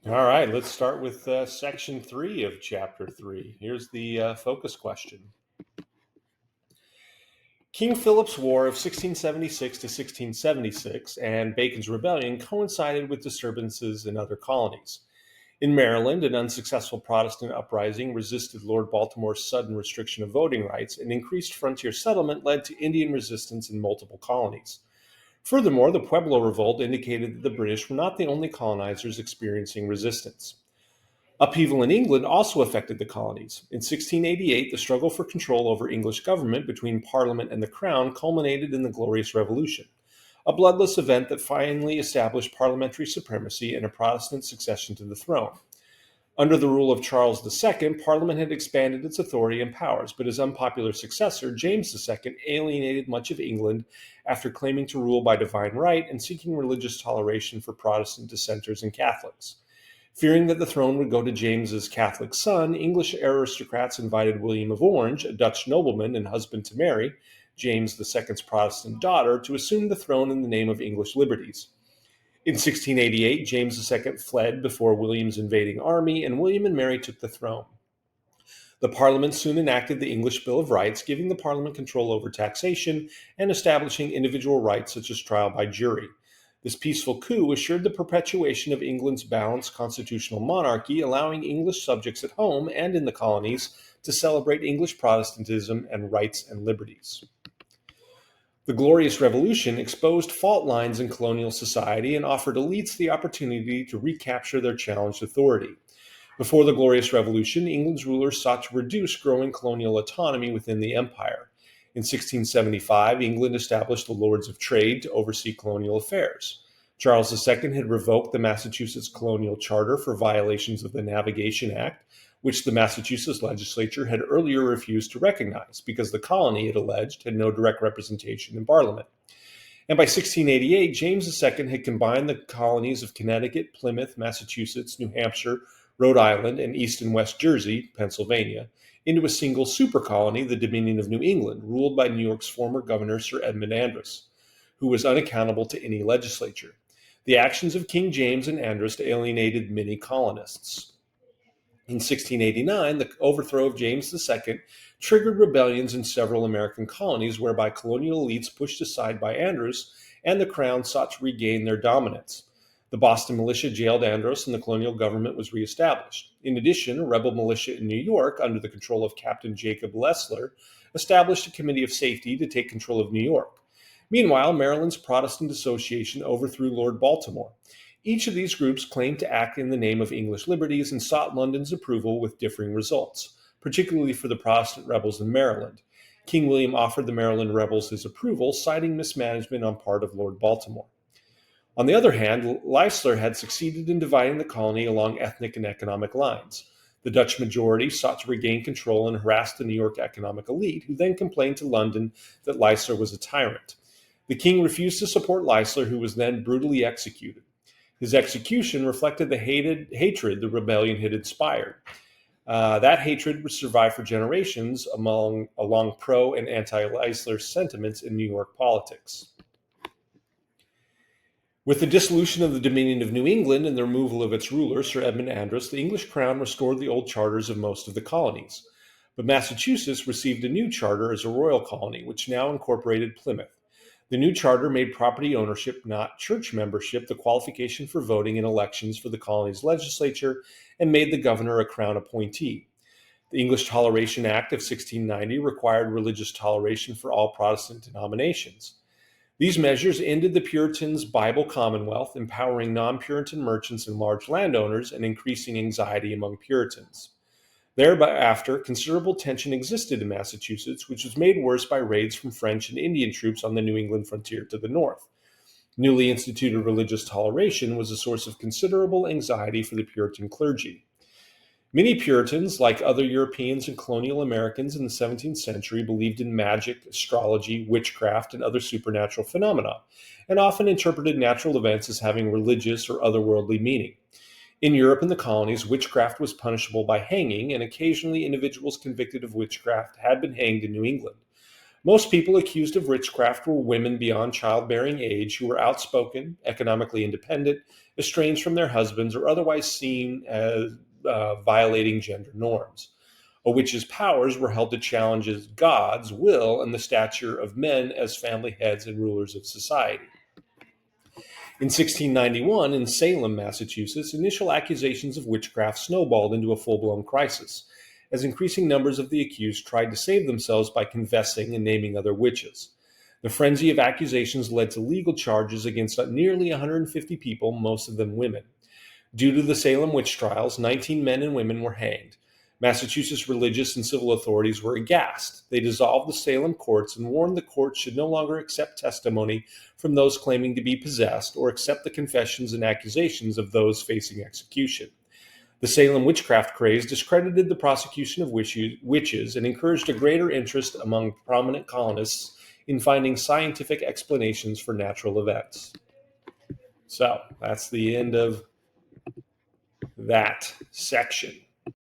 All right, let's start with section 3 of chapter 3. Here's the focus question. King Philip's War of 1676 to 1676 and Bacon's Rebellion coincided with disturbances in other colonies. In Maryland, an unsuccessful Protestant uprising resisted Lord Baltimore's sudden restriction of voting rights, and increased frontier settlement led to Indian resistance in multiple colonies. Furthermore, the Pueblo Revolt indicated that the British were not the only colonizers experiencing resistance. Upheaval in England also affected the colonies. In 1688, the struggle for control over English government between Parliament and the Crown culminated in the Glorious Revolution, a bloodless event that finally established parliamentary supremacy and a Protestant succession to the throne. Under the rule of Charles II, Parliament had expanded its authority and powers, but his unpopular successor, James II, alienated much of England after claiming to rule by divine right and seeking religious toleration for Protestant dissenters and Catholics. Fearing that the throne would go to James's Catholic son, English aristocrats invited William of Orange, a Dutch nobleman and husband to Mary, James II's Protestant daughter, to assume the throne in the name of English liberties. In 1688, James II fled before William's invading army, and William and Mary took the throne. The Parliament soon enacted the English Bill of Rights, giving the Parliament control over taxation and establishing individual rights such as trial by jury. This peaceful coup assured the perpetuation of England's balanced constitutional monarchy, allowing English subjects at home and in the colonies to celebrate English Protestantism and rights and liberties. The Glorious Revolution exposed fault lines in colonial society and offered elites the opportunity to recapture their challenged authority. Before the Glorious Revolution, England's rulers sought to reduce growing colonial autonomy within the empire. In 1675, England established the Lords of Trade to oversee colonial affairs. Charles II had revoked the Massachusetts Colonial Charter for violations of the Navigation Act, which the Massachusetts legislature had earlier refused to recognize because the colony, it alleged, had no direct representation in Parliament. And by 1688, James II had combined the colonies of Connecticut, Plymouth, Massachusetts, New Hampshire, Rhode Island, and East and West Jersey, Pennsylvania, into a single super colony, the Dominion of New England, ruled by New York's former governor, Sir Edmund Andros, who was unaccountable to any legislature. The actions of King James and Andros alienated many colonists. In 1689, the overthrow of James II triggered rebellions in several American colonies, whereby colonial elites pushed aside by Andros and the Crown sought to regain their dominance. The Boston militia jailed Andros and the colonial government was reestablished. In addition, a rebel militia in New York, under the control of Captain Jacob Leisler, established a committee of safety to take control of New York. Meanwhile, Maryland's Protestant Association overthrew Lord Baltimore. Each of these groups claimed to act in the name of English liberties and sought London's approval with differing results, particularly for the Protestant rebels in Maryland. King William offered the Maryland rebels his approval, citing mismanagement on part of Lord Baltimore. On the other hand, Leisler had succeeded in dividing the colony along ethnic and economic lines. The Dutch majority sought to regain control and harassed the New York economic elite, who then complained to London that Leisler was a tyrant. The king refused to support Leisler, who was then brutally executed. His execution reflected the hatred the rebellion had inspired. That hatred would survive for generations along pro and anti-Leisler sentiments in New York politics. With the dissolution of the Dominion of New England and the removal of its ruler, Sir Edmund Andros, the English crown restored the old charters of most of the colonies. But Massachusetts received a new charter as a royal colony, which now incorporated Plymouth. The new charter made property ownership, not church membership, the qualification for voting in elections for the colony's legislature and made the governor a crown appointee. The English Toleration Act of 1690 required religious toleration for all Protestant denominations. These measures ended the Puritans' Bible Commonwealth, empowering non-Puritan merchants and large landowners and increasing anxiety among Puritans. Thereafter, considerable tension existed in Massachusetts, which was made worse by raids from French and Indian troops on the New England frontier to the north. Newly instituted religious toleration was a source of considerable anxiety for the Puritan clergy. Many Puritans, like other Europeans and colonial Americans in the 17th century, believed in magic, astrology, witchcraft, and other supernatural phenomena, and often interpreted natural events as having religious or otherworldly meaning. In Europe and the colonies, witchcraft was punishable by hanging, and occasionally individuals convicted of witchcraft had been hanged in New England. Most people accused of witchcraft were women beyond childbearing age who were outspoken, economically independent, estranged from their husbands, or otherwise seen as violating gender norms. A witch's powers were held to challenge God's will and the stature of men as family heads and rulers of society. In 1691, in Salem, Massachusetts, initial accusations of witchcraft snowballed into a full blown crisis, as increasing numbers of the accused tried to save themselves by confessing and naming other witches. The frenzy of accusations led to legal charges against nearly 150 people, most of them women. Due to the Salem witch trials, 19 men and women were hanged. Massachusetts religious and civil authorities were aghast. They dissolved the Salem courts and warned the courts should no longer accept testimony from those claiming to be possessed or accept the confessions and accusations of those facing execution. The Salem witchcraft craze discredited the prosecution of witches and encouraged a greater interest among prominent colonists in finding scientific explanations for natural events. So that's the end of that section.